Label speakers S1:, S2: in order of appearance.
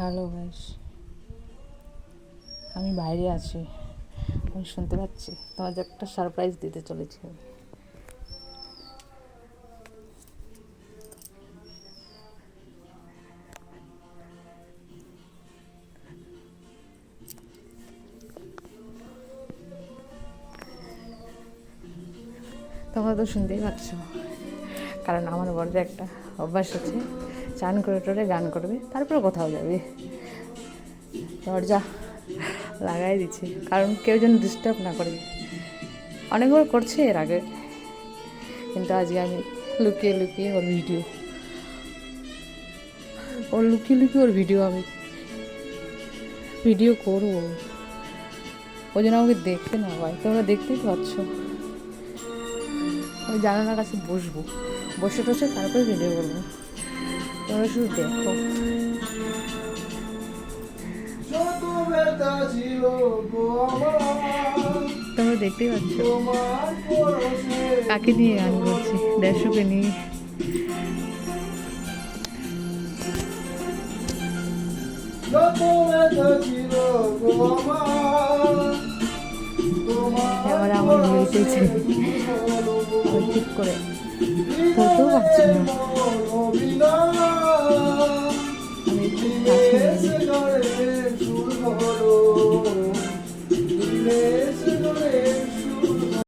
S1: Hello guys, আমি বাইরে আছি। আমি শুনতে পাচ্ছি তোমাদের একটা সারপ্রাইজ দিতে চলেছি আমি। তোমরা তো শুনতেই পাচ্ছ, কারণ আমার বড়দের একটা অভ্যাস আছে, চান করে টোরে গান করবে, তারপরে কোথাও যাবে। দরজা লাগাই দিচ্ছে কারণ কেউ যেন ডিস্টার্ব না করে। অনেকবার করছে এর আগে, কিন্তু আজকে আমি লুকিয়ে লুকিয়ে ওর ভিডিও আমি ভিডিও করবো। ওই জন্য আমাকে দেখতে না পাই, তোমরা দেখতেই পাচ্ছ। আমি জানালার কাছে বসে টসে তারপরে ভিডিও করবো, তোমরা শুধু দেখো। তোমরা দেখতেই পাচ্ছ কাকে নিয়ে গান করছি, দেড়শোকে নিয়ে। এবার আমার বলতেছে ঠিক করে ধরতেও পারছি না।